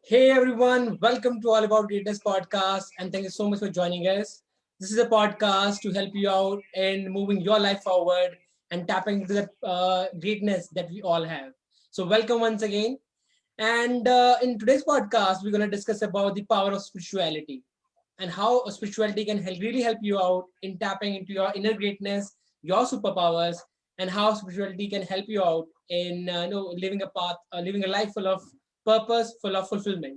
Hey everyone, welcome to All About Greatness podcast, and thank you so much for joining us. This is a podcast to help you out in moving your life forward and tapping into the greatness that we all have. So, welcome once again. And in today's podcast, we're going to discuss about the power of spirituality and how spirituality can really help you out in tapping into your inner greatness, your superpowers, and how spirituality can help you out in living a path, living a life full of purpose, full of fulfillment.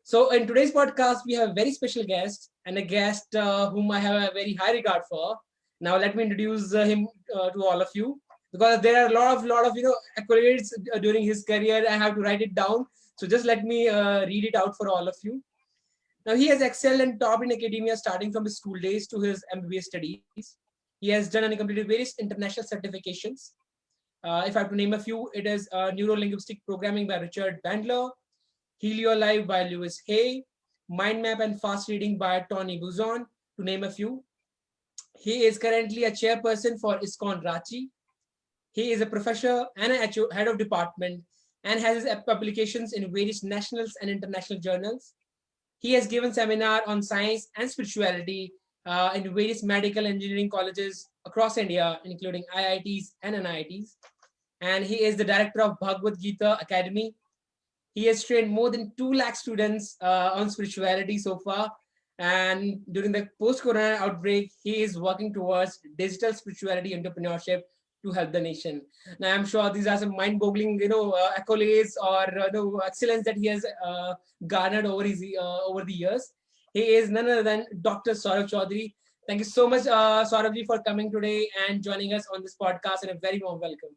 So, in today's podcast, we have a very special guest and a guest whom I have a very high regard for. Now, let me introduce him to all of you because there are a lot of accolades during his career. I have to write it down. So, just let me read it out for all of you. Now, he has excelled and topped in academia starting from his school days to his MBBS studies. He has done and completed various international certifications. If I have to name a few, it is Neuro Linguistic Programming by Richard Bandler, Helio Live by Lewis Hay, Mind Map and Fast Reading by Tony Buzon, to name a few. He is currently a chairperson for ISKCON Ranchi. He is a professor and a head of department and has his publications in various national and international journals. He has given seminars on science and spirituality in various medical engineering colleges across India, including IITs and NIITs. And he is the director of Bhagavad Gita Academy. He has trained more than 2 lakh students on spirituality so far. And during the post-corona outbreak, he is working towards digital spirituality entrepreneurship to help the nation. Now, I'm sure these are some mind-boggling, accolades or excellence that he has garnered over the years. He is none other than Dr. Saurabh Chaudhary. Thank you so much, Saurabh, for coming today and joining us on this podcast, and a very warm welcome.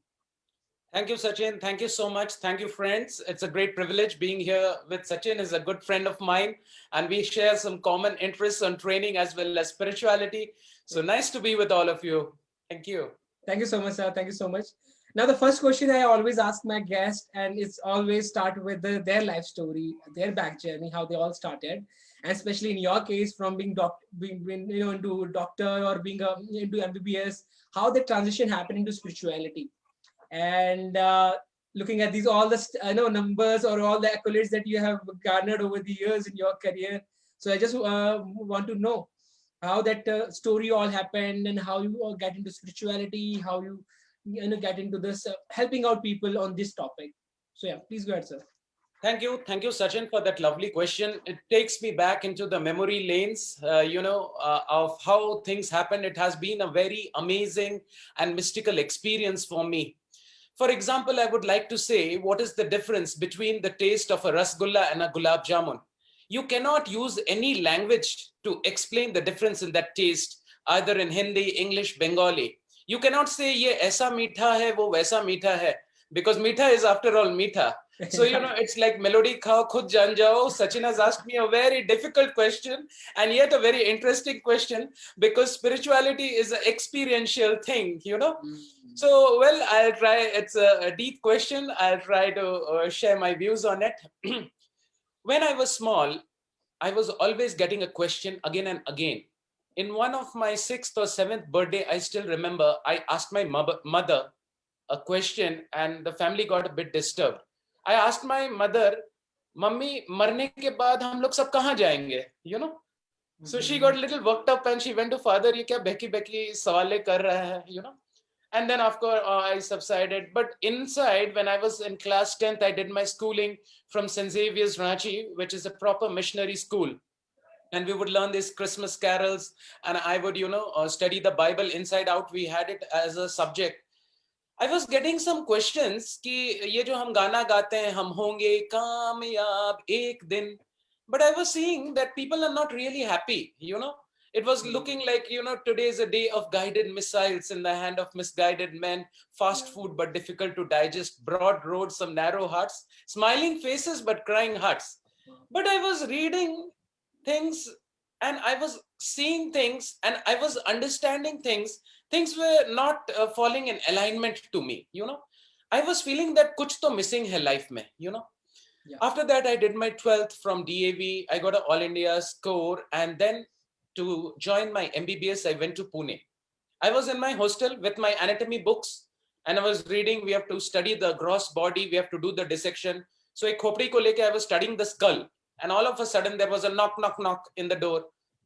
Thank you, Sachin. Thank you so much. Thank you, friends. It's a great privilege being here with Sachin. Is a good friend of mine, and we share some common interests on training as well as spirituality. So nice to be with all of you. Thank you. Thank you so much, sir. Thank you so much. Now, the first question I always ask my guests, and it's always start with their life story, their back journey, how they all started, and especially in your case, from being into doctor or being into MBBS, how the transition happened into spirituality, and looking at these all the numbers or all the accolades that you have garnered over the years in your career. So I just want to know how that story all happened and how you get into spirituality, how you get into this helping out people on this topic. So yeah, please go ahead, sir. Thank you, Sachin, for that lovely question. It takes me back into the memory lanes, of how things happened. It has been a very amazing and mystical experience for me. For example, I would like to say, what is the difference between the taste of a rasgulla and a gulab jamun? You cannot use any language to explain the difference in that taste, either in Hindi, English, Bengali. You cannot say, ye aisa meetha hai, wo waisa meetha hai, because meetha is after all meetha. So, it's like melody khao khud jan jao. Sachin has asked me a very difficult question and yet a very interesting question, because spirituality is an experiential thing. So, well, I'll try. It's a deep question. I'll try to share my views on it. When I was small, I was always getting a question again and again. In one of my 6th or 7th birthday, I still remember, I asked my mother a question and the family got a bit disturbed. I asked my mother, Mummy, marne ke baad hum log sab kahan jayenge? So she got a little worked up and she went to father, ye kya beki sawale kar raha hai? And then, of course, I subsided. But inside, when I was in class 10th, I did my schooling from St. Xavier's Ranchi, which is a proper missionary school. And we would learn these Christmas carols. And I would, study the Bible inside out. We had it as a subject. I was getting some questions कि ये जो हम गाना गाते हैं हम होंगे कामयाब एक दिन, but I was seeing that people are not really happy. It was looking like, today is a day of guided missiles in the hand of misguided men, fast food but difficult to digest, broad roads, some narrow huts, smiling faces but crying hearts. But I was reading things and I was seeing things and I was understanding things. Things were not falling in alignment to me. I was feeling that kuch to missing hai life mein. Yeah. After that, I did my 12th from DAV. I got an All India score. And then to join my MBBS, I went to Pune. I was in my hostel with my anatomy books and I was reading, we have to study the gross body, we have to do the dissection. So ek khopdi ko leke I was studying the skull, and all of a sudden there was a knock, knock, knock in the door,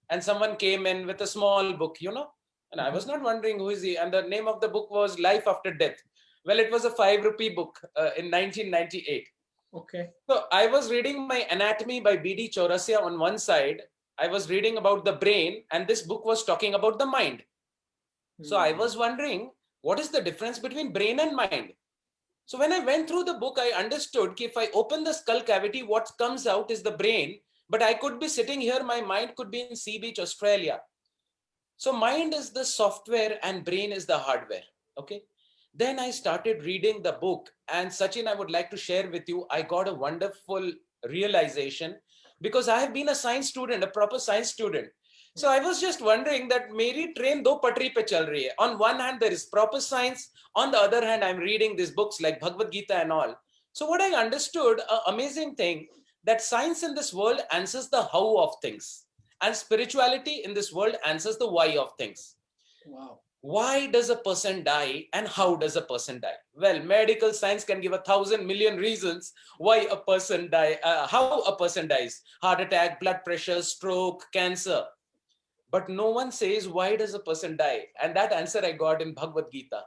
and someone came in with a small book, and I was not wondering who is he. And the name of the book was Life After Death. Well, it was a 5 rupee book in 1998. Okay. So I was reading my Anatomy by B.D. Chaurasia on one side. I was reading about the brain, and this book was talking about the mind. So I was wondering, what is the difference between brain and mind? So when I went through the book, I understood that if I open the skull cavity, what comes out is the brain, but I could be sitting here, my mind could be in Sea Beach, Australia. So mind is the software and brain is the hardware. Okay. Then I started reading the book, and Sachin, I would like to share with you, I got a wonderful realization because I have been a science student, a proper science student. So I was just wondering that meri train do patri pe chal rahi hai. On one hand, there is proper science. On the other hand, I'm reading these books like Bhagavad Gita and all. So what I understood, an amazing thing, that science in this world answers the how of things, and spirituality in this world answers the why of things. Wow. Why does a person die and how does a person die? Well, medical science can give 1,000 million reasons why a person die, how a person dies. Heart attack, blood pressure, stroke, cancer. But no one says why does a person die? And that answer I got in Bhagavad Gita.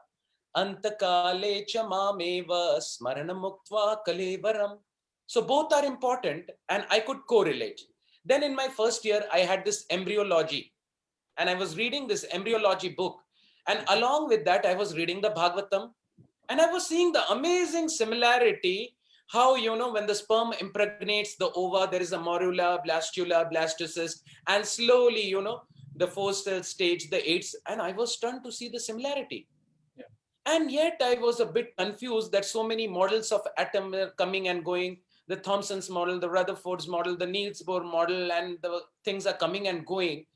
Antakale cha mameva smarana muktva kalevaram. So both are important and I could correlate. Then in my first year, I had this embryology and I was reading this embryology book. And along with that, I was reading the Bhagavatam and I was seeing the amazing similarity. How, when the sperm impregnates the ova, there is a morula, blastula, blastocyst, and slowly, the 4-cell stage, the 8, and I was stunned to see the similarity. Yeah. And yet I was a bit confused that so many models of atom are coming and going. The Thomson's model, the Rutherford's model, the Niels Bohr model, and the things are coming and going.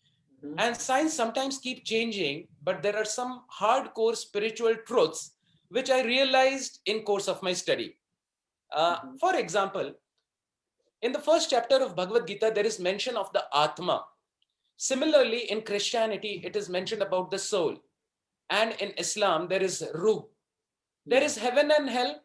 And science sometimes keep changing, but there are some hardcore spiritual truths which I realized in course of my study. For example, in the first chapter of Bhagavad Gita, there is mention of the Atma. Similarly, in Christianity, it is mentioned about the soul. And in Islam, there is Ruh. There is heaven and hell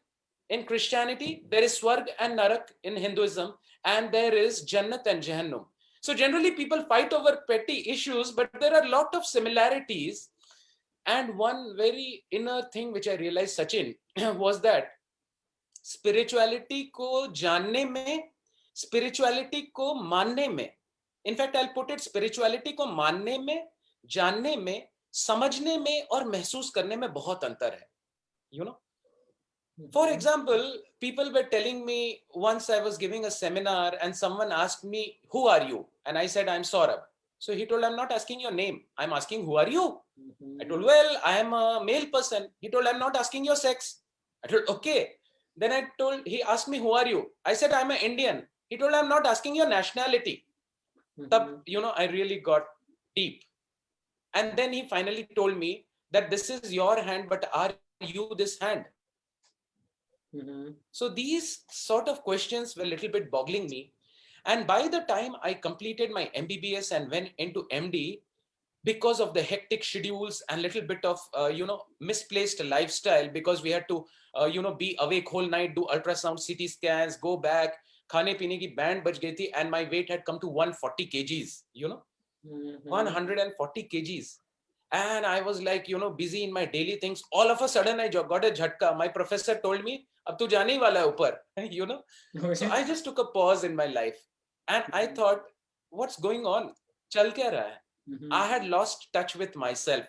in Christianity. There is Swarg and Narak in Hinduism. And there is Jannat and Jahannam. So generally, people fight over petty issues, but there are a lot of similarities. And one very inner thing which I realized, Sachin, was that spirituality ko janne mein, spirituality ko manne mein. In fact, I'll put it, spirituality को मानने में, जानने में, समझने में और महसूस करने में बहुत अंतर है. For example, people were telling me, once I was giving a seminar and someone asked me, who are you? And I said, I'm Saurabh. So he told, I'm not asking your name. I'm asking, who are you? I told, well, I am a male person. He told, I'm not asking your sex. I told, okay. Then I told, he asked me, who are you? I said, I'm an Indian. He told, I'm not asking your nationality. I really got deep. And then he finally told me that this is your hand, but are you this hand? So these sort of questions were a little bit boggling me. And by the time I completed my MBBS and went into MD, because of the hectic schedules and little bit of, misplaced lifestyle, because we had to, be awake whole night, do ultrasound, CT scans, go back, खाने पीने की band बज गई थी, and my weight had come to 140 kgs, 140 kgs. And I was like, busy in my daily things. All of a sudden, I got a jhatka. My professor told me, अब तू जाने ही वाला है ऊपर, So I just took a pause in my life. And I thought, what's going on? चल क्या रहा है? I had lost touch with myself,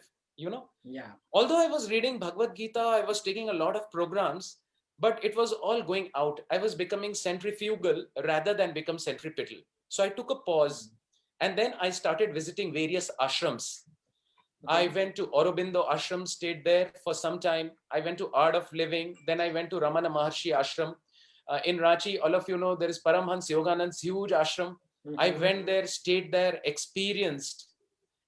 Yeah. Although I was reading Bhagavad Gita, I was taking a lot of programs, but it was all going out. I was becoming centrifugal rather than become centripetal. So I took a pause and then I started visiting various ashrams. I went to Aurobindo ashram, stayed there for some time. I went to Art of Living. Then I went to Ramana Maharshi ashram. In Ranchi, all of you know, there is Paramhans Yoganand's huge ashram. I went there, stayed there, experienced.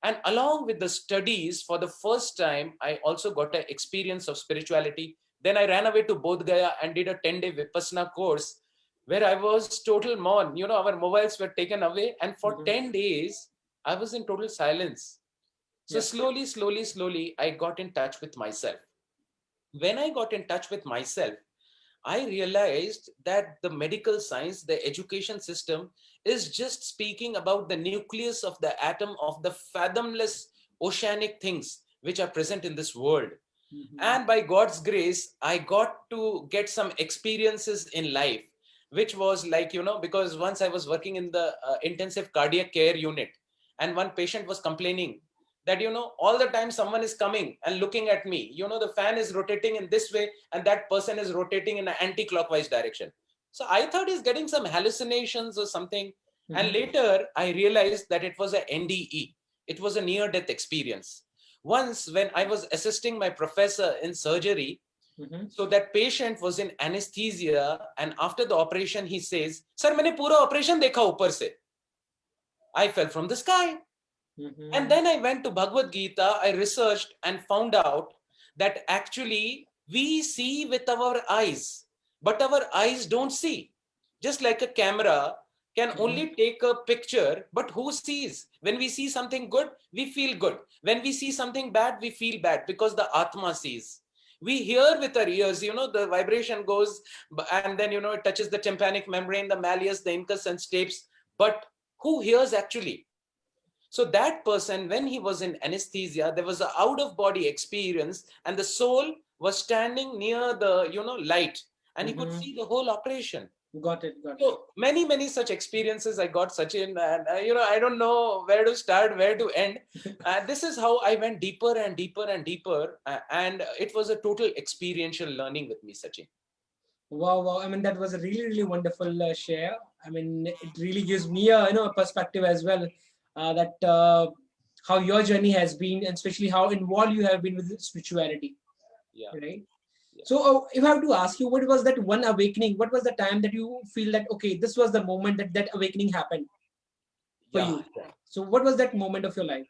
And along with the studies, for the first time, I also got an experience of spirituality. Then I ran away to Bodh Gaya and did a 10-day Vipassana course where I was total mon. Our mobiles were taken away. And for 10 days, I was in total silence. So slowly, I got in touch with myself. When I got in touch with myself, I realized that the medical science, the education system, is just speaking about the nucleus of the atom of the fathomless oceanic things which are present in this world. And by God's grace, I got to get some experiences in life, which was like, because once I was working in the intensive cardiac care unit, and one patient was complaining that, all the time someone is coming and looking at me, the fan is rotating in this way, and that person is rotating in an anti-clockwise direction. So I thought he's getting some hallucinations or something. And later I realized that it was a NDE. It was a near-death experience. Once when I was assisting my professor in surgery, so that patient was in anesthesia, and after the operation he says, "Sir, मैंने पूरा operation देखा ऊपर से." I fell from the sky. And then I went to Bhagavad Gita, I researched and found out that actually we see with our eyes, but our eyes don't see. Just like a camera can only take a picture, but who sees? When we see something good, we feel good. When we see something bad, we feel bad because the Atma sees. We hear with our ears, the vibration goes, and then, it touches the tympanic membrane, the malleus, the incus and stapes. But who hears actually? So that person, when he was in anesthesia, there was an out-of-body experience, and the soul was standing near the, light, and he could see the whole operation. Got it. So many such experiences I got, Sachin, and I don't know where to start, where to end. This is how I went deeper and deeper and deeper, and it was a total experiential learning with me, Sachin. Wow. I mean, that was a really wonderful share. I mean, it really gives me a perspective as well, that how your journey has been, and especially how involved you have been with spirituality. Yeah. Right. Yeah. So if I have to ask you, what was that one awakening? What was the time that you feel that, okay, this was the moment that awakening happened for you? So what was that moment of your life?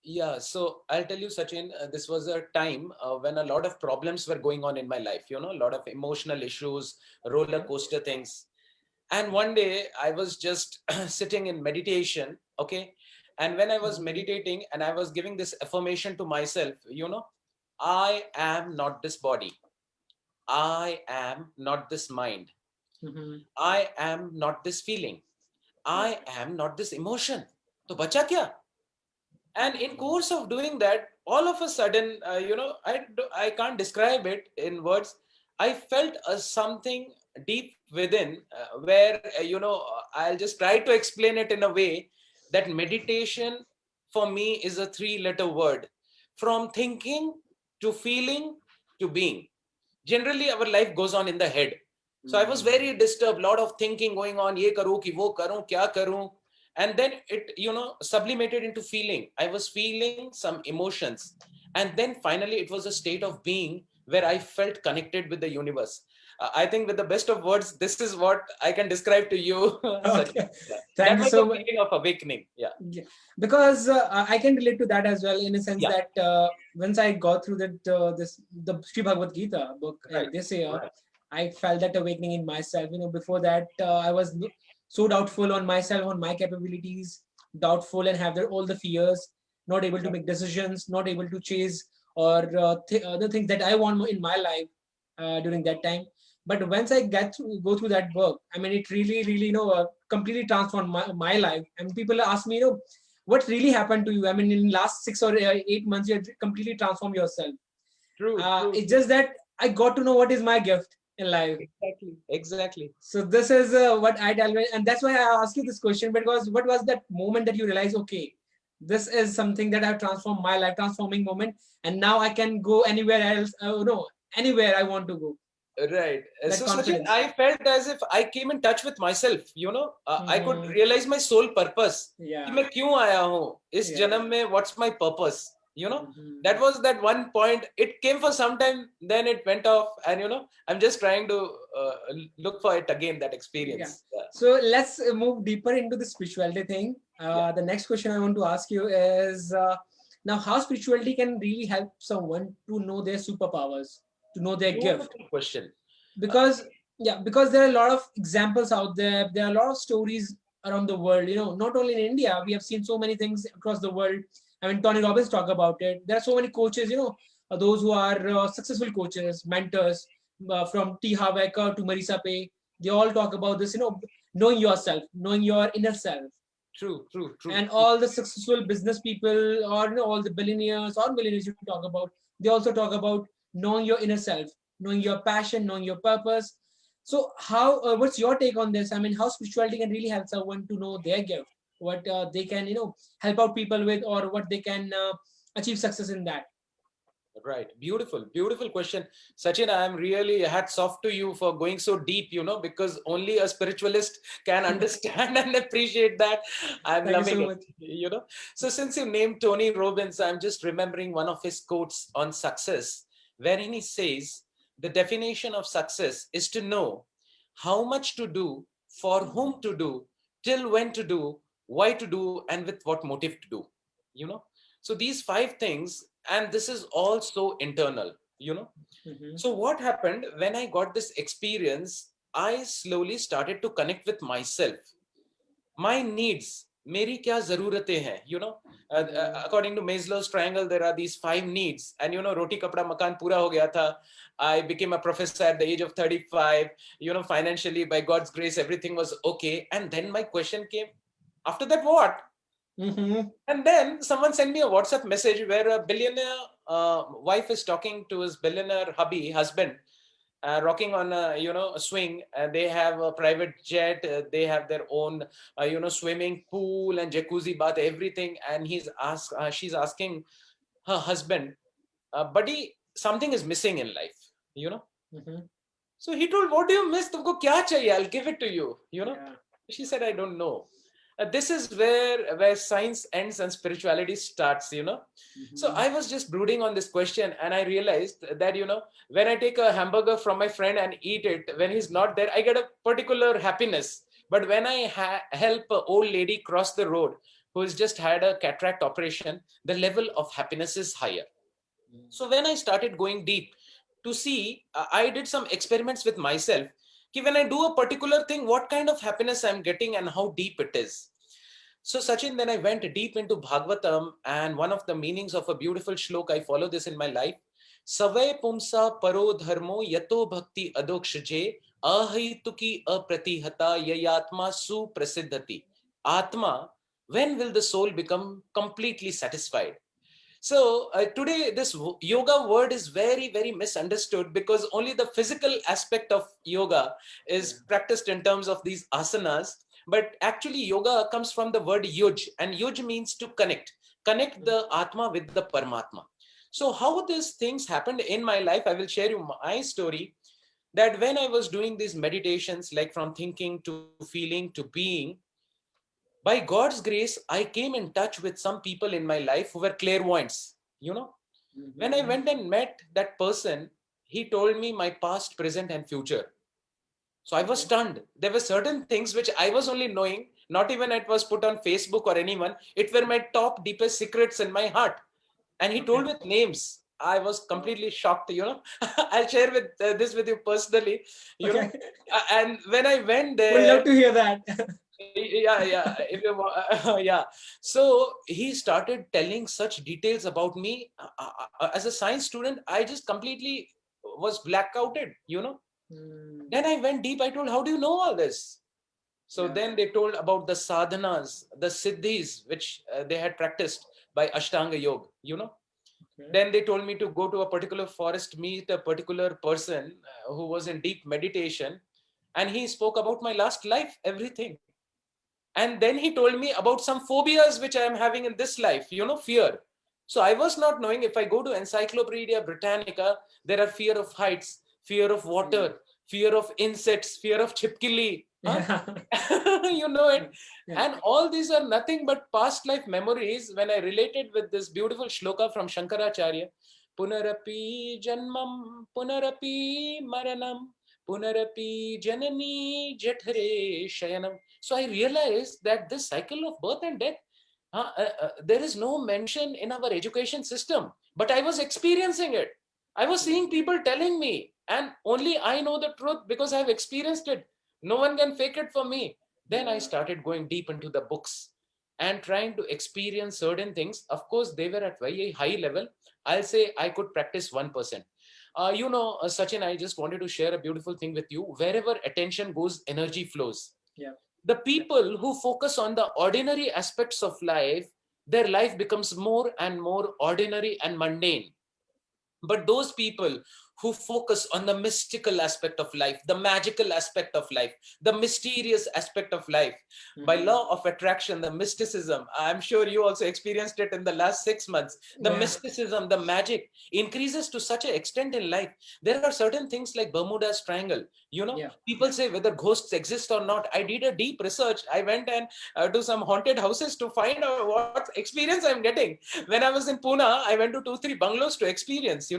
Yeah, so I'll tell you, Sachin, this was a time when a lot of problems were going on in my life, a lot of emotional issues, roller coaster things. And one day I was just sitting in meditation, okay? And when I was meditating and I was giving this affirmation to myself, I am not this body. I am not this mind. I am not this feeling. I am not this emotion. To bacha kya? And in course of doing that, all of a sudden, I can't describe it in words. I felt something deep within where, I'll just try to explain it in a way that meditation for me is a 3-letter word: from thinking to feeling to being. Generally, our life goes on in the head. So I was very disturbed, lot of thinking going on, ye karu ki wo karu, kya karu. And then it, sublimated into feeling. I was feeling some emotions. And then finally, it was a state of being where I felt connected with the universe. I think with the best of words, this is what I can describe to you. Okay. That was the feeling of awakening. Yeah. Because I can relate to that as well, in a sense that once I got through the Sri Bhagavad Gita book this year, I felt that awakening in myself. Before that, I was so doubtful on myself, on my capabilities, doubtful and have all the fears, not able to make decisions, not able to chase or the things that I want in my life during that time. But once I go through that book, I mean, it really, completely transformed my life. And people ask me, what really happened to you? I mean, in last 6 or 8 months, you have completely transformed yourself. True. It's just that I got to know what is my gift in life. Exactly. So this is what I tell, and that's why I ask you this question, because what was that moment that you realize, okay, this is something that I've transformed my life, transforming moment, and now I can go anywhere else, anywhere I want to go. Right. So Sachin, I felt as if I came in touch with myself, I could realize my soul purpose. कि मैं क्यों आया हूँ इस जन्म में, what's my purpose? That was that one point. It came for some time, then it went off, and I'm just trying to look for it again, that experience. Yeah. So let's move deeper into the spirituality thing. The next question I want to ask you is now, how spirituality can really help someone to know their superpowers, to know their gift? Question. Because there are a lot of examples out there. There are a lot of stories around the world. Not only in India, we have seen so many things across the world. I mean, Tony Robbins talk about it. There are so many coaches, those who are successful coaches, mentors, from T. Harv Eker to Marisa Pay, they all talk about this, knowing yourself, knowing your inner self. True, true, true, And true. all the successful business people, or all the billionaires or millionaires you talk about, they also talk about knowing your inner self, knowing your passion, knowing your purpose. So how what's your take on this? I mean, how spirituality can really help someone to know their gift, what they can help out people with, or what they can achieve success in that. Right. Beautiful, beautiful question. Sachin, I'm really hats off to you for going so deep, because only a spiritualist can understand and appreciate that. I'm Thank you loving so it, much. So since you named Tony Robbins, I'm just remembering one of his quotes on success, wherein he says, the definition of success is to know how much to do, for whom to do, till when to do, why to do, and with what motive to do. You know, so these five things, and this is all so internal. Mhm. So what happened when I got this experience? I slowly started to connect with myself, my needs, meri kya zaruratein hain, Mhm. according to Maslow's triangle, there are these five needs, and roti kapda makan pura ho gaya tha. I became a professor at the age of 35. Financially, by God's grace, everything was okay. And then my question came, after that what? Mhm. And then someone sent me a WhatsApp message where a billionaire wife is talking to his billionaire husband, rocking on a swing. They have a private jet. They have their own swimming pool and jacuzzi bath, everything. And she's asking her husband, buddy, something is missing in life. You know. Mhm. So he told, what do you miss? Tumko kya chahiye? I'll give it to you. Yeah. She said, I don't know. This is where science ends and spirituality starts. So Mhm. I was just brooding on this question, and I realized that when I take a hamburger from my friend and eat it, when he's not there, I get a particular happiness. But when I help an old lady cross the road who has just had a cataract operation, the level of happiness is higher. So when I started going deep to see, I did some experiments with myself. When I do a particular thing, what kind of happiness I'm getting and how deep it is. So Sachin, then I went deep into Bhagavatam, and one of the meanings of a beautiful shlok, I follow this in my life. Savay pumsa paro dharmo yato bhakti adokshje ahituki apratihata yayatma suprasiddhati. Atma, when will the soul become completely satisfied? So today, this yoga word is very, very misunderstood, because only the physical aspect of yoga is Yeah. practiced in terms of these asanas. But actually, yoga comes from the word yuj, and yuj means to connect the Atma with the Paramatma. So, how these things happened in my life, I will share you my story. That when I was doing these meditations, like from thinking to feeling to being, by God's grace, I came in touch with some people in my life who were clairvoyants. When I Mhm. went and met that person, he told me my past, present, and future. So I was Okay. stunned. There were certain things which I was only knowing, not even it was put on Facebook or anyone. It were my top, deepest secrets in my heart. And he told Okay. with names. I was Wow. completely shocked. I'll share with this with you personally. you know. Okay. And when I went Would there, love to hear that. yeah, if you yeah, so he started telling such details about me. As a science student, I just completely was blackouted. Mm. Then I went deep. I told, how do you know all this? So Yeah. then they told about the sadhanas, the siddhis, which they had practiced by Ashtanga Yoga. Okay. Then they told me to go to a particular forest, meet a particular person who was in deep meditation, and he spoke about my last life, everything. And then he told me about some phobias which I am having in this life, fear. So I was not knowing, if I go to Encyclopedia Britannica, there are fear of heights, fear of Mm. water, fear of insects, fear of chipkili. Huh? Yeah. You know it. Yeah. And all these are nothing but past life memories when I related with this beautiful shloka from Shankaracharya. Punarapi janmam, punarapi maranam, punarapi janani jathare shayanam. So I realized that this cycle of birth and death, there is no mention in our education system, but I was experiencing it. I was seeing people telling me, and only I know the truth because I've experienced it. No one can fake it for me. Then I Yeah. started going deep into the books and trying to experience certain things. Of course, they were at very high level. I'll say I could practice 1%. Sachin, I just wanted to share a beautiful thing with you. Wherever attention goes, energy flows. Yeah. The people who focus on the ordinary aspects of life, their life becomes more and more ordinary and mundane. But those people who focus on the mystical aspect of life, the magical aspect of life, the mysterious aspect of life, by law of attraction, the mysticism, I'm sure you also experienced it in the last 6 months, the Yeah. mysticism, the magic increases to such an extent in life. There are certain things like Bermuda's Triangle. Yeah. People say whether ghosts exist or not. I did a deep research. I went and to some haunted houses to find out what experience I'm getting. When I was in Pune, I went to 2 3 bungalows to experience.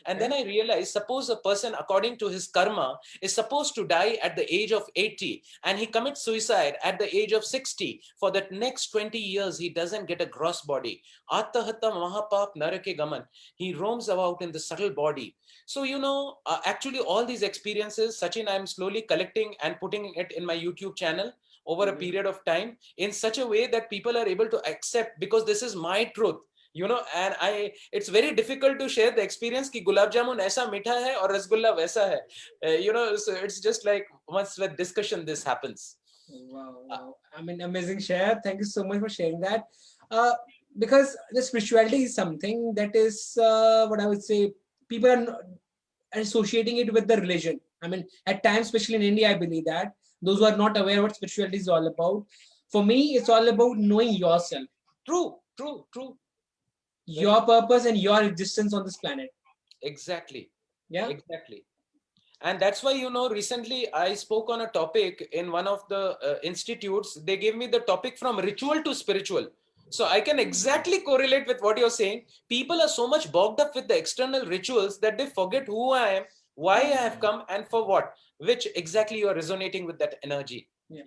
And then I realized, suppose a person, according to his karma, is supposed to die at the age of 80 and he commits suicide at the age of 60. For that next 20 years, he doesn't get a gross body. Attahatta mahapap narake gaman. He roams about in the subtle body. So, actually, all these experiences, Sachin, I'm slowly collecting and putting it in my YouTube channel over a period of time in such a way that people are able to accept, because this is my truth. And it's very difficult to share the experience ki gulab jamun aisa meetha hai aur rasgulla waisa hai. So it's just like once with discussion this happens. Wow. I mean, amazing share. Thank you so much for sharing that. Uh, because the spirituality is something that is what I would say, people are associating it with the religion. I mean, at times, especially in India, I believe that those who are not aware what spirituality is all about. For me, it's all about knowing yourself, True. your purpose, and your existence on this planet. Exactly. Yeah. Exactly. And that's why, recently I spoke on a topic in one of the institutes. They gave me the topic from ritual to spiritual. So I can exactly correlate with what you're saying. People are so much bogged up with the external rituals that they forget who I am, why I have come, and for what, which exactly you are resonating with that energy. Yeah.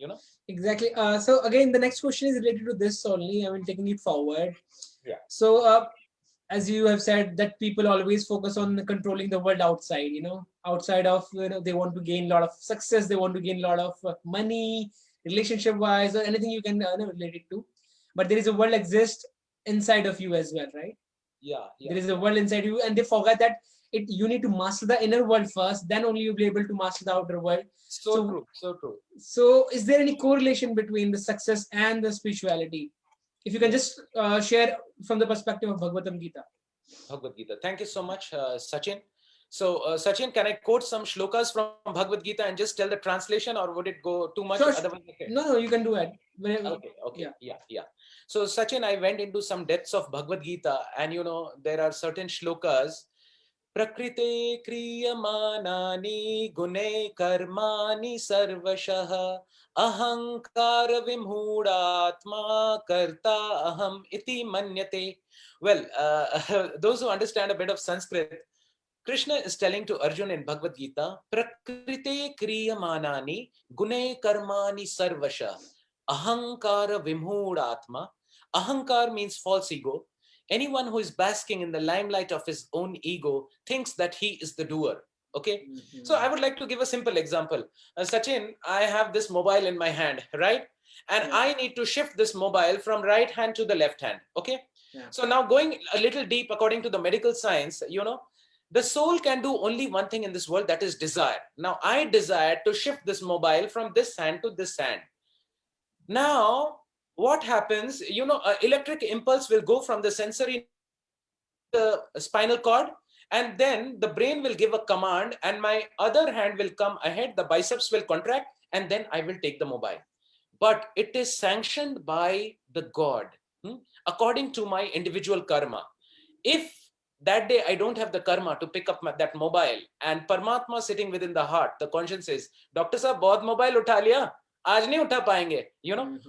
Exactly. So again, the next question is related to this only. I mean, taking it forward. Yeah. So as you have said, that people always focus on controlling the world outside. Outside of, they want to gain a lot of success, they want to gain a lot of money, relationship wise, or anything you can relate it to. But there is a world exists inside of you as well, right? Yeah. There is a world inside you, and they forget that you need to master the inner world first, then only you'll be able to master the outer world. So true. So true. So is there any correlation between the success and the spirituality? If you can just share from the perspective of Bhagavatam Gita. Bhagavad Gita. Thank you so much, Sachin. So, Sachin, can I quote some shlokas from Bhagavad Gita and just tell the translation, or would it go too much? Sure. Otherwise, okay. No, you can do it. Okay. Yeah. So, Sachin, I went into some depths of Bhagavad Gita, and there are certain shlokas. Prakrite kriyamanani gune karmani sarvashah ahankara vimhudatma karta aham iti manyate. Well, those who understand a bit of Sanskrit, Krishna is telling to Arjun in Bhagavad Gita, Prakrite kriyamanani gune karmani sarvasha ahankara vimhudatma. Ahankar means false ego. Anyone who is basking in the limelight of his own ego thinks that he is the doer. Okay. So I would like to give a simple example. Sachin, I have this mobile in my hand, right? And I need to shift this mobile from right hand to the left hand. Okay. So now going a little deep, according to the medical science, the soul can do only one thing in this world, that is desire. Now I desire to shift this mobile from this hand to this hand. Now what happens, electric impulse will go from the sensory the spinal cord, and then the brain will give a command, and my other hand will come ahead, the biceps will contract, and then I will take the mobile. But it is sanctioned by the God, according to my individual karma. If that day I don't have the karma to pick up that mobile, and Paramatma sitting within the heart, the conscience says, Doctor Sahab, bahut mobile utha liya, aaj nahi utha payenge.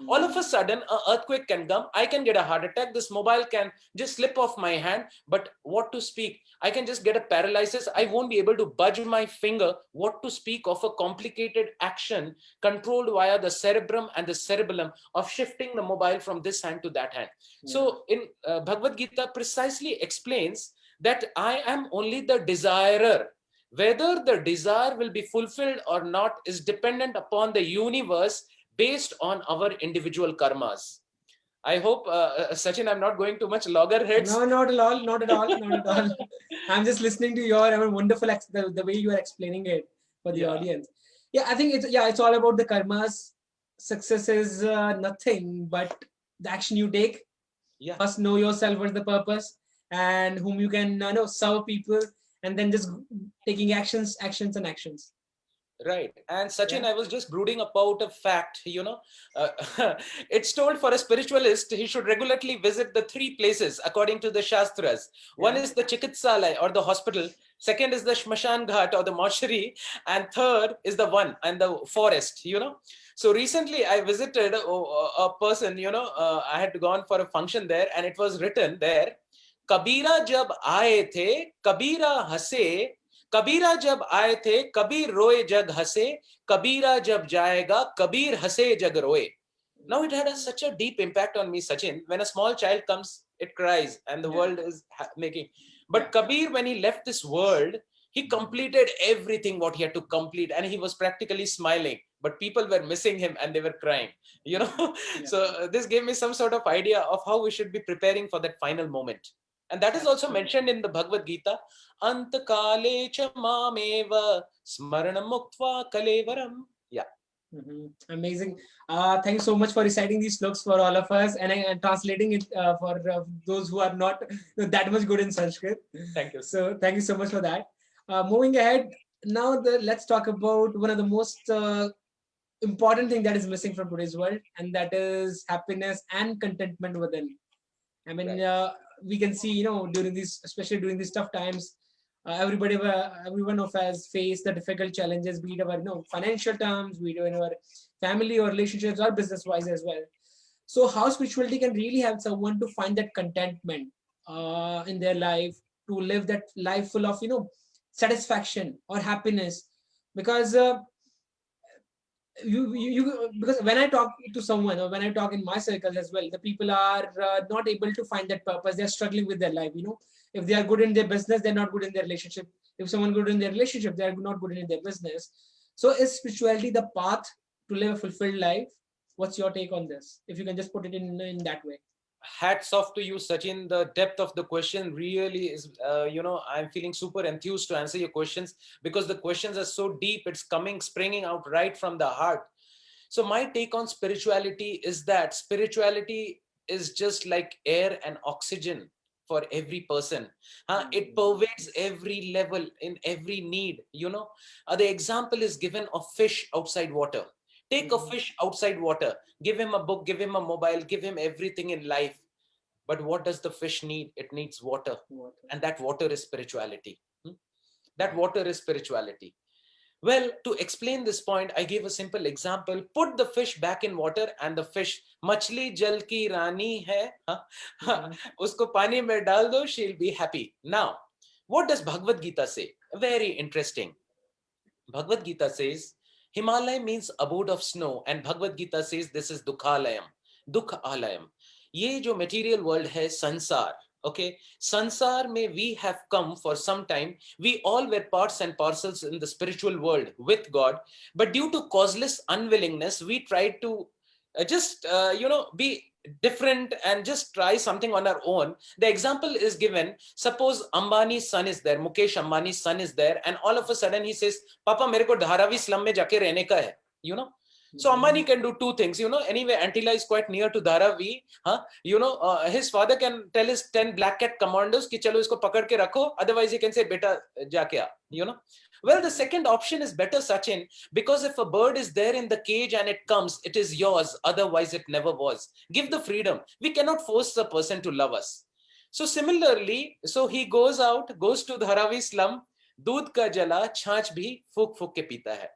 All of a sudden, an earthquake can come. I can get a heart attack. This mobile can just slip off my hand. But what to speak? I can just get a paralysis. I won't be able to budge my finger. What to speak of a complicated action controlled via the cerebrum and the cerebellum of shifting the mobile from this hand to that hand. So in Bhagavad Gita precisely explains that I am only the desirer. Whether the desire will be fulfilled or not is dependent upon the universe based on our individual karmas. I hope, Sachin, I'm not going too much loggerheads. No, not at all, not at all, not at all. I'm just listening to your, I mean, wonderful the way you are explaining it for the Yeah, audience. Yeah, I think it's all about the karmas. Success is nothing but the action you take. yeah. First, know yourself, what's the purpose, and whom you can serve people, and then just taking actions, actions, and actions. Right. And Sachin, Yeah. I was just brooding about a fact, it's told for a spiritualist, he should regularly visit the three places according to the Shastras. One Yeah. is the Chikitsalaya or the hospital. Second is the Shmashan Ghat or the mortuary. And third is the one and the forest. So recently I visited a person, I had gone for a function there and it was written there, Kabira jab aaye the, Kabira hase, कबीरा जब आए थे कबीर रोए जग हंसे कबीरा जब जाएगा कबीर हंसे जग रोए. Now it had such a deep impact on me, Sachin. When a small child comes, it cries and the Yeah. world is making. But Kabir, when he left this world, he completed everything what he had to complete and he was practically smiling. But people were missing him and they were crying. Yeah. So this gave me some sort of idea of how we should be preparing for that final moment. And that is also mentioned in the Bhagavad Gita. Antakale cha mameva smaranam muktva kalevaram. Yeah. Amazing. Thank you so much for reciting these sloks for all of us and translating it for those who are not that much good in Sanskrit. Thank you. So thank you so much for that. Moving ahead, now let's talk about one of the most important thing that is missing from today's world, and that is happiness and contentment within. I mean, Right. we can see, during these, especially during these tough times, everyone of us face the difficult challenges, be it our, financial terms, be it in our family or relationships or business wise as well. So, how spirituality can really help someone to find that contentment in their life, to live that life full of, satisfaction or happiness, because because when I talk to someone or when I talk in my circles as well, the people are not able to find that purpose. They're struggling with their life. If they are good in their business, they're not good in their relationship. If someone good in their relationship, they are not good in their business. So is spirituality the path to live a fulfilled life? What's your take on this, if you can just put it in that way? Hats off to you, Sachin. The depth of the question really is, I'm feeling super enthused to answer your questions because the questions are so deep. It's springing out right from the heart. So my take on spirituality is that spirituality is just like air and oxygen for every person. It pervades every level in every need. The example is given of fish outside water. Take a fish outside water, give him a book, give him a mobile, give him everything in life. But what does the fish need? It needs water. And that water is spirituality. That water is spirituality. Well, to explain this point, I gave a simple example. Put the fish back in water and the fish, machli jal ki rani hai, usko pani mein dal do, she'll be happy. Now, what does Bhagavad Gita say? Very interesting. Bhagavad Gita says, Himalaya means abode of snow, and Bhagavad Gita says this is Dukhalayam, Dukhalayam. ये जो material world है संसार, okay, संसार में we have come for some time. We all were parts and parcels in the spiritual world with God, but due to causeless unwillingness, we tried to just be different and just try something on our own. The example is given. Suppose Ambani's son is there, Mukesh Ambani's son is there, and all of a sudden he says, Papa, mere ko Dharavi slum mein jaake rehne ka hai. So Ambani can do two things. Anyway, Antilla is quite near to Dharavi. His father can tell his 10 black cat commandos ki chalo isko pakad ke rakho. Otherwise, he can say, beta, jaake aa. Well, the second option is better, Sachin, because if a bird is there in the cage and it comes, it is yours. Otherwise, it never was. Give the freedom. We cannot force the person to love us. So similarly, so he goes to Dharavi slum, दूध का जला छाछ भी फूक फूक के पीता है.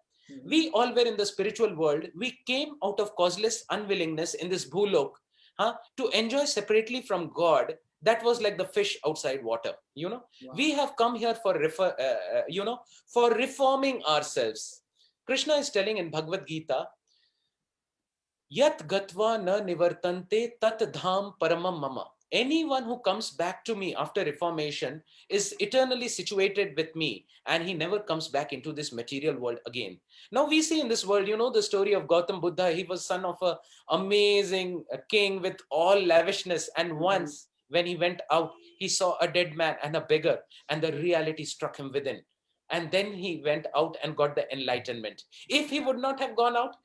We all were in the spiritual world. We came out of causeless unwillingness in this bhulok to enjoy separately from God. That was like the fish outside water. Wow. We have come here for for reforming ourselves. Krishna is telling in Bhagavad Gita, Yat gatva na nivartante tat dham paramam mama. anyone who comes back to me after reformation is eternally situated with me, and he never comes back into this material world again. Now we see in this world, the story of Gautam Buddha. He was son of a amazing king with all lavishness, and once when he went out, he saw a dead man and a beggar, and the reality struck him within. And then he went out and got the enlightenment. If he would not have gone out,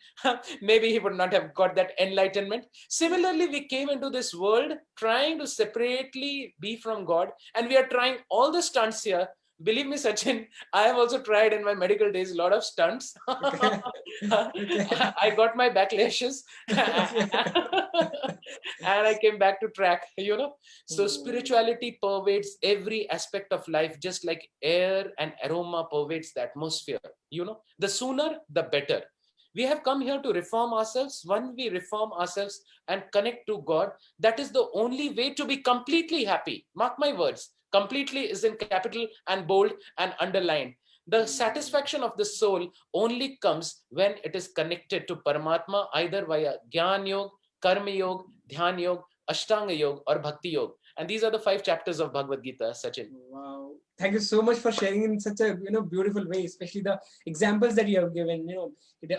maybe he would not have got that enlightenment. Similarly, we came into this world trying to separately be from God, and we are trying all the stunts here. Believe me, Sachin, I have also tried in my medical days a lot of stunts. Okay. Okay. I got my backlashes and I came back to track. So spirituality pervades every aspect of life, just like air and aroma pervades the atmosphere. The sooner, the better. We have come here to reform ourselves. When we reform ourselves and connect to God, that is the only way to be completely happy. Mark my words. Completely is in capital and bold and underlined. The satisfaction of the soul only comes when it is connected to Paramatma, either via Gyan Yoga, Karma Yoga, Dhyan Yoga, Ashtanga Yoga, or Bhakti Yoga. And these are the 5 chapters of Bhagavad Gita, Sachin. Wow. Thank you so much for sharing in such a beautiful way, especially the examples that you have given.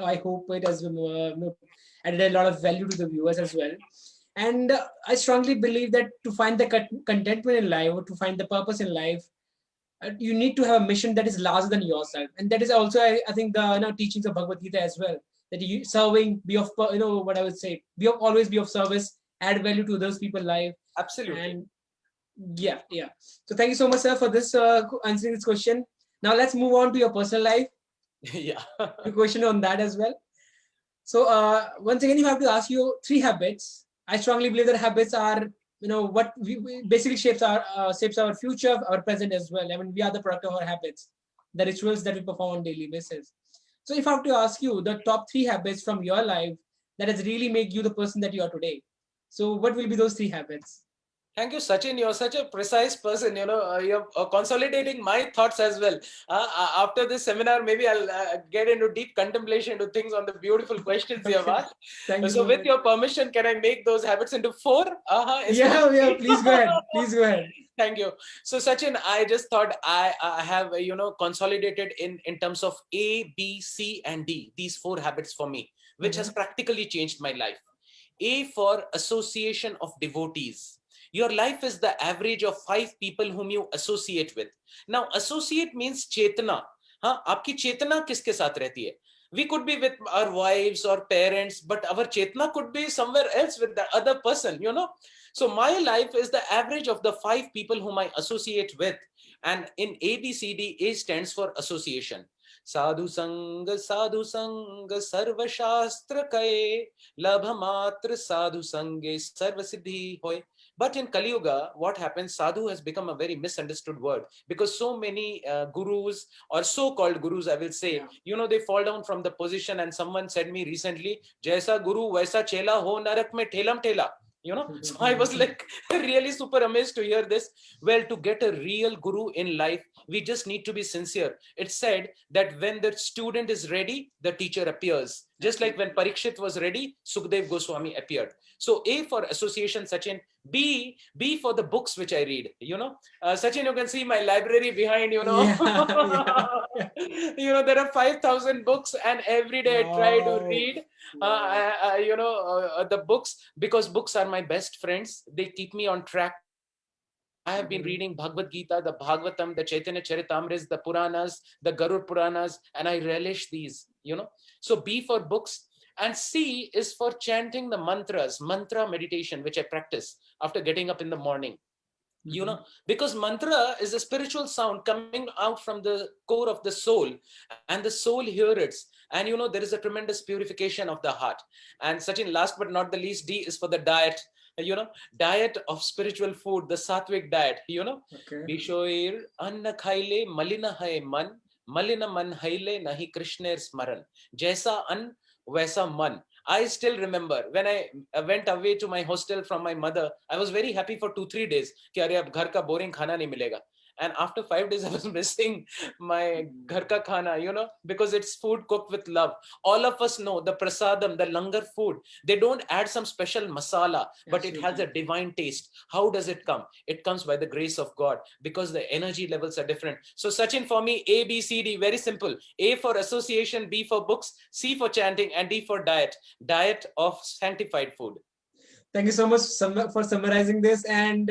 I hope it has added a lot of value to the viewers as well. And I strongly believe that to find the contentment in life, or to find the purpose in life, you need to have a mission that is larger than yourself, and that is also I think the teachings of Bhagavad Gita as well. That you serving, be of what I would say, always be of service, add value to those people's life. Absolutely. And yeah. So thank you so much, sir, for this answering this question. Now let's move on to your personal life. Yeah. A question on that as well. So once again, you have to ask you 3 habits. I strongly believe that habits are what we basically shapes our future, our present as well. I mean, we are the product of our habits, the rituals that we perform on daily basis. So if I have to ask you the top 3 habits from your life that has really made you the person that you are today, so what will be those 3 habits? Thank you, Sachin. You're such a precise person. You're consolidating my thoughts as well. After this seminar, maybe I'll get into deep contemplation to things on the beautiful questions you have asked. Thank you So, so with much. your permission, can I make those habits into 4? Yeah. Please go ahead. Please go ahead. Thank you. So, Sachin, I just thought I have consolidated in terms of A, B, C, and D. These 4 habits for me, which has practically changed my life. A for association of devotees. Your life is the average of 5 people whom you associate with. Now, associate means chetana. आपकी चेतना किसके साथ रहती है? We could be with our wives or parents, but our chetana could be somewhere else with the other person. So my life is the average of the 5 people whom I associate with. And in ABCD, A stands for association. साधु संग सर्व शास्त्र कहे लभ मात्र साधु संगे सर्व सिद्धि होय. But in Kali Yuga, what happens? Sadhu has become a very misunderstood word, because so many gurus, or so-called gurus, I will say, they fall down from the position. And someone said me recently, "Jaisa guru, vaisa chela ho narak mein thelam thela." So I was like really super amazed to hear this. Well, to get a real guru in life, we just need to be sincere. It's said that when the student is ready, the teacher appears. Just like when Parikshit was ready, Sukhdev Goswami appeared. So A for association, Sachin. B for the books which I read. Sachin, you can see my library behind. There are 5,000 books, and every day I try to read. The books, because books are my best friends. They keep me on track. I have been reading Bhagavad Gita, the Bhagavatam, the Chaitanya Charitamrita, the Puranas, the Garud Puranas, and I relish these. So B for books. And C is for chanting the mantras, mantra meditation, which I practice after getting up in the morning. Because mantra is a spiritual sound coming out from the core of the soul, and the soul hears it. And there is a tremendous purification of the heart. And Sachin, last but not the least, D is for the diet. Diet of spiritual food, the sattvic diet. Bishoir anna khaile malina hai man, malina man haile nahi krishner smaran. Jaisa an vaisa man. I still remember when I went away to my hostel from my mother, I was very happy for 2-3 days. कि अरे अब घर का boring खाना नहीं मिलेगा. And after 5 days, I was missing my ghar ka khana, because it's food cooked with love. All of us know the prasadam, the langar food, they don't add some special masala, but it has a divine taste. How does it come? It comes by the grace of God, because the energy levels are different. So Sachin, for me, A, B, C, D, very simple. A for association, B for books, C for chanting, and D for diet. Diet of sanctified food. Thank you so much for summarizing this. And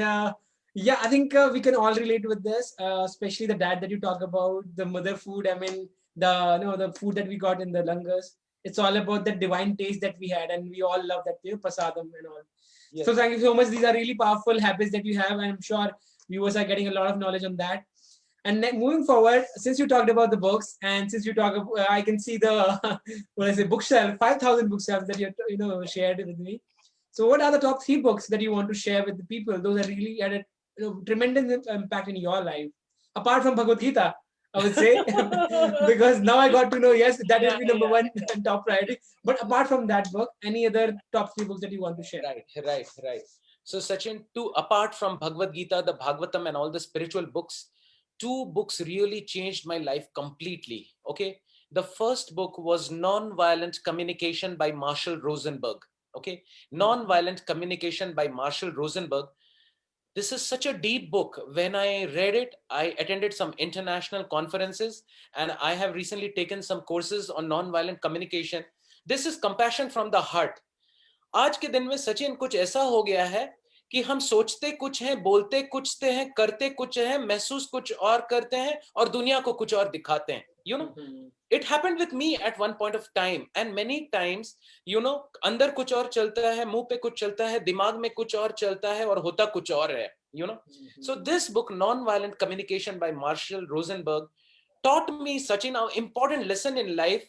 yeah, I think we can all relate with this, especially the dad that you talk about, the mother food. I mean, the food that we got in the langars. It's all about the divine taste that we had, and we all love that, prasadam and all. Yes. So thank you so much. These are really powerful habits that you have, and I'm sure viewers are getting a lot of knowledge on that. And then moving forward, since you talked about the books, and since you talk, I can see the what I say bookshelf, 5,000 bookshelves that you shared with me. So, what are the top 3 books that you want to share with the people? Those that really had a tremendous impact in your life, apart from Bhagavad Gita, I would say, because now I got to know. Yes, that is the number one and top priority. But apart from that book, any other top 3 books that you want to share? Right. So, Sachin, apart from Bhagavad Gita, the Bhagavatam, and all the spiritual books, 2 books really changed my life completely. Okay, the first book was Non-Violent Communication by Marshall Rosenberg. Okay, Non-Violent Communication by Marshall Rosenberg. This is such a deep book. When I read it, I attended some international conferences, and I have recently taken some courses on non-violent communication. This is compassion from the heart. आज के दिन में सचिन कुछ ऐसा हो गया है कि हम सोचते कुछ हैं, बोलते कुछ हैं, करते कुछ हैं, महसूस कुछ और करते हैं, और दुनिया को कुछ और दिखाते हैं. It happened with me at one point of time, and many times, अंदर कुछ और चलता है, मुंह पे कुछ चलता है, दिमाग में कुछ और चलता है, और होता कुछ और है. So this book, Non-Violent Communication by Marshall Rosenberg, taught me such an important lesson in life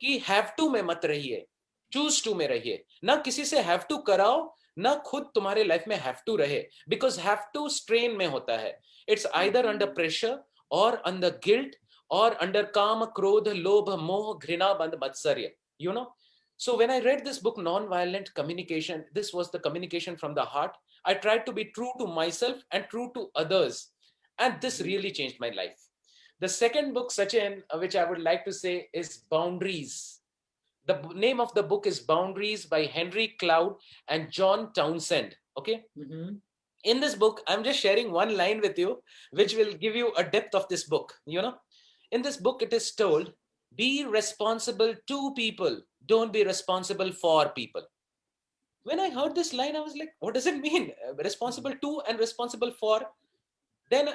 कि have to में मत रहिए, choose to में रहिए. ना किसी से have to कराओ, ना खुद तुम्हारे लाइफ में have to रहे, because have to strain में होता है. It's either under pressure or under guilt or under काम, क्रोध, लोभ, मोह, घृणा, बंध, मत्सर्य. So when I read this book, Non-Violent Communication, this was the communication from the heart. I tried to be true to myself and true to others, and this really changed my life. The second book, Sachin, which I would like to say, is Boundaries. The name of the book is Boundaries by Henry Cloud and John Townsend. Okay. In this book, I'm just sharing one line with you, which will give you a depth of this book. In this book, it is told, be responsible to people, don't be responsible for people. When I heard this line, I was like, what does it mean? Responsible to and responsible for? Then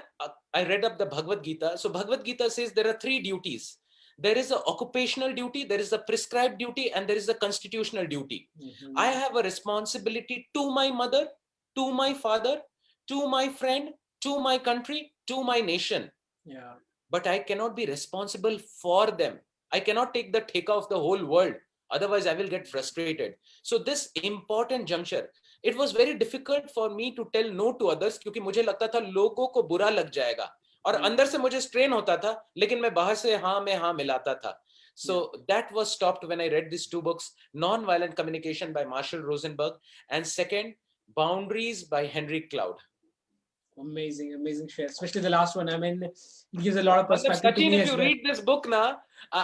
I read up the Bhagavad Gita. So Bhagavad Gita says there are 3 duties. There is an occupational duty, there is a prescribed duty, and there is a constitutional duty. I have a responsibility to my mother, to my father, to my friend, to my country, to my nation. Yeah. But I cannot be responsible for them. I cannot take the take of the whole world. Otherwise, I will get frustrated. So this important juncture, it was very difficult for me to tell no to others, क्योंकि मुझे लगता था लोगों को बुरा लग जाएगा, और अंदर से मुझे स्ट्रेन होता था, लेकिन मैं बाहर से हाँ में हाँ मिलाता था. So that was stopped when I read these 2 books, Non-Violent Communication by Marshall Rosenberg, and second, Boundaries by Henry Cloud. Amazing share, especially the last one. I mean, it gives a lot of perspective. Sachin, if you read this book now,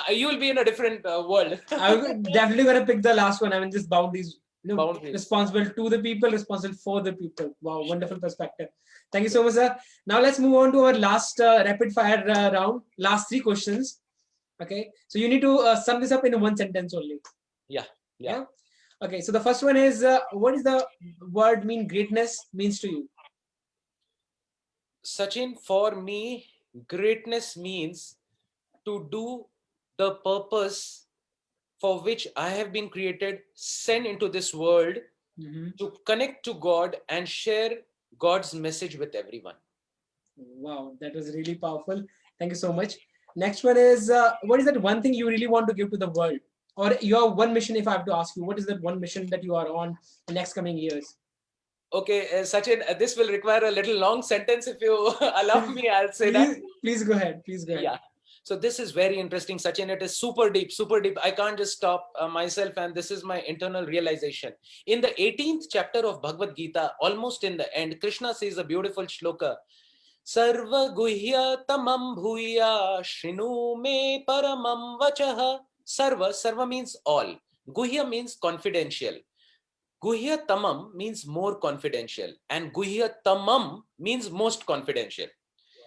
you will be in a different world. I'm definitely going to pick the last one. I mean, just boundaries. Responsible to the people, responsible for the people. Wow, wonderful perspective. Thank you so much, sir. Now let's move on to our last rapid fire round. Last 3 questions. Okay, so you need to sum this up in 1 sentence only. Yeah. Okay, so the first one is, what is the word mean greatness means to you? Sachin, for me, greatness means to do the purpose for which I have been created, sent into this world, to connect to God and share God's message with everyone. Wow, that was really powerful. Thank you so much. Next one is, what is that one thing you really want to give to the world? Or your one mission, if I have to ask you, what is that one mission that you are on the next coming years? Okay, Sachin, this will require a little long sentence. If you allow me, I'll say that. Please go ahead. Yeah. So this is very interesting, Sachin. It is super deep. I can't just stop myself, and this is my internal realization. In the 18th chapter of Bhagavad Gita, almost in the end, Krishna says a beautiful shloka. Sarvaguhyatamam bhuya shinu me paramam vachaha. Sarva means all. Guhya means confidential. Guhyatamam means more confidential. And Guhyatamam means most confidential.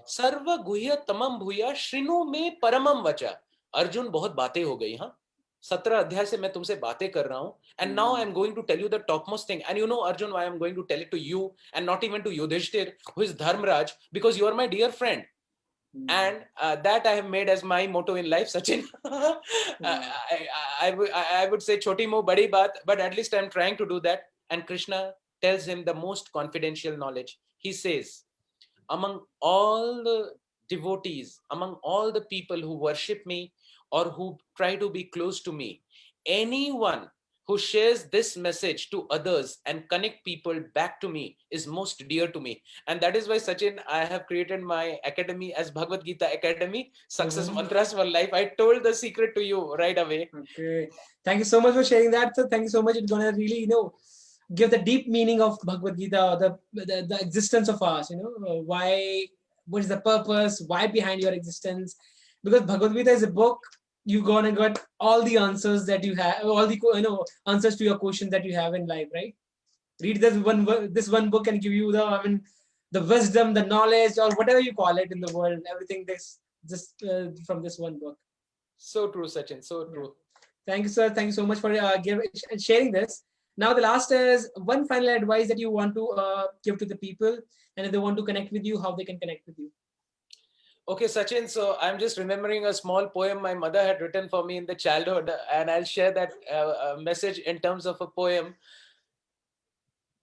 सर्व गुह्य तमम भूया श्रीनु में परमम वचा. अर्जुन बहुत बातें हो गई. हाँ, 17 अध्याय से मैं तुमसे बातें कर रहा हूं. And now I am going to tell you the topmost thing. And you know, Arjun, why I am going to tell it to you and not even to Yudhishthir, who is Dharmraj, because you are my dear friend. And that I have made as my motto in life, Sachin. I would say choti mo badi baat, but at least I am trying to do that. And Krishna tells him the most confidential knowledge. He says, among all the devotees, among all the people who worship me or who try to be close to me, anyone who shares this message to others and connect people back to me is most dear to me. And that is why, Sachin, I have created my academy as Bhagavad Gita Academy, Success Mantras for Life. I told the secret to you right away. Okay. Thank you so much for sharing that. So thank you so much. It's going to really, give the deep meaning of Bhagavad Gita, or the existence of us, why, what is the purpose, why behind your existence. Because Bhagavad Gita is a book, you're going to get all the answers that you have, all the, answers to your questions that you have in life, right? Read this one book and give you the wisdom, the knowledge, or whatever you call it in the world, everything just from this one book. So true, Sachin, so true. Thank you, sir. Thank you so much for sharing this. Now, the last is one final advice that you want to give to the people, and if they want to connect with you, how they can connect with you. Okay, Sachin, so I'm just remembering a small poem my mother had written for me in the childhood, and I'll share that message in terms of a poem.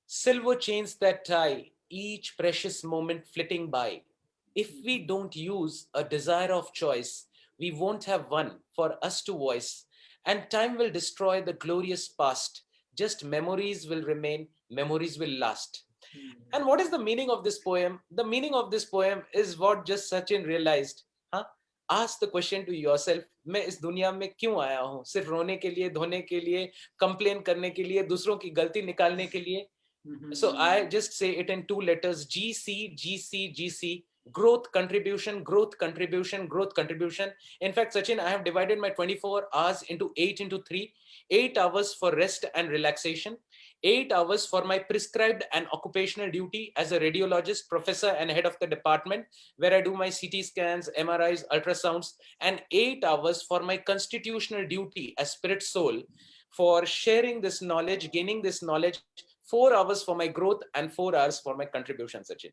Silver chains that tie, each precious moment flitting by. If we don't use a desire of choice, we won't have one for us to voice, and time will destroy the glorious past. Just memories will remain, memories will last. And what is the meaning of this poem? The meaning of this poem is what just Sachin realized. Huh? Ask the question to yourself, मैं इस दुनिया में क्यों आया हूँ? सिर्फ रोने के लिए, धोने के लिए, कंप्लेन करने के लिए, दूसरों की गलती निकालने के लिए. So I just say it in 2 letters, GC, GC, GC. Growth, contribution, growth, contribution, growth, contribution. In fact, Sachin, I have divided my 24 hours into 8 into 3. 8 hours for rest and relaxation. 8 hours for my prescribed and occupational duty as a radiologist, professor, and head of the department, where I do my CT scans, MRIs, ultrasounds, and 8 hours for my constitutional duty as spirit soul, for sharing this knowledge, gaining this knowledge. 4 hours for my growth and 4 hours for my contribution, Sachin.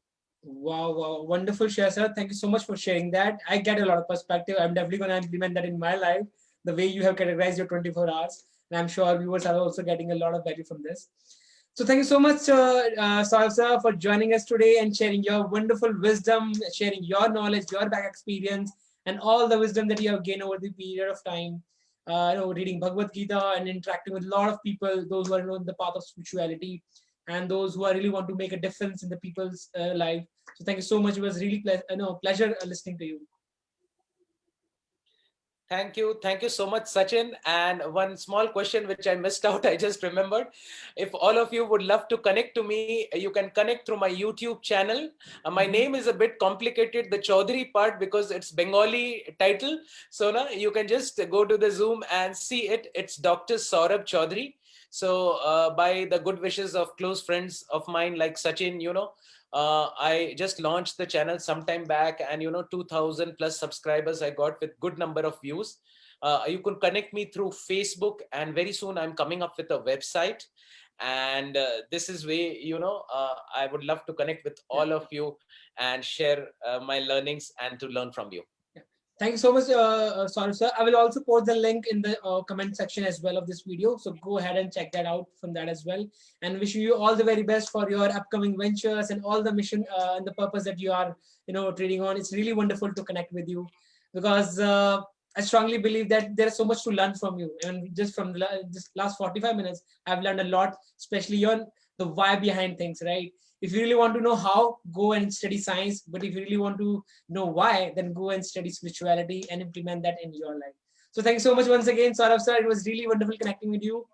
Wow, wonderful share, sir. Thank you so much for sharing that. I get a lot of perspective. I'm definitely going to implement that in my life, the way you have categorized your 24 hours. And I'm sure viewers are also getting a lot of value from this. So thank you so much, Saurav sir, for joining us today and sharing your wonderful wisdom, sharing your knowledge, your back experience, and all the wisdom that you have gained over the period of time. Reading Bhagavad Gita and interacting with a lot of people, those who are on the path of spirituality, and those who are really want to make a difference in the people's life. So thank you so much. It was really pleasure listening to you. Thank you so much, Sachin. And one small question which I missed out, I just remembered. If all of you would love to connect to me, you can connect through my YouTube channel. My name is a bit complicated, the Chaudhary part, because it's Bengali title. So now you can just go to the Zoom and see it. It's Dr. Saurabh Chaudhary. So by the good wishes of close friends of mine like Sachin, I just launched the channel sometime back, and 2,000 plus subscribers I got with good number of views. You can connect me through Facebook, and very soon I'm coming up with a website. And this is way, I would love to connect with all of you and share my learnings and to learn from you. Thank you so much, Saurav sir. I will also post the link in the comment section as well of this video. So go ahead and check that out from that as well. And wishing you all the very best for your upcoming ventures and all the mission and the purpose that you are, trading on. It's really wonderful to connect with you, because I strongly believe that there's so much to learn from you. And just from this last 45 minutes, I've learned a lot, especially on the why behind things, right? If you really want to know how, go and study science. But if you really want to know why, then go and study spirituality and implement that in your life. So thank you so much once again, Saurav sir. It was really wonderful connecting with you.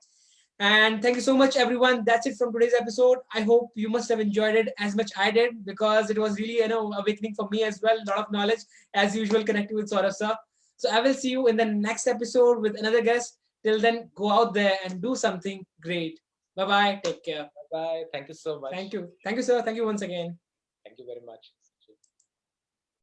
And thank you so much, everyone. That's it from today's episode. I hope you must have enjoyed it as much I did, because it was really, awakening for me as well. A lot of knowledge, as usual, connecting with Saurabh sir. So I will see you in the next episode with another guest. Till then, go out there and do something great. Bye bye. Take care. Bye. Thank you so much. Thank you. Thank you, sir. Thank you once again. Thank you very much.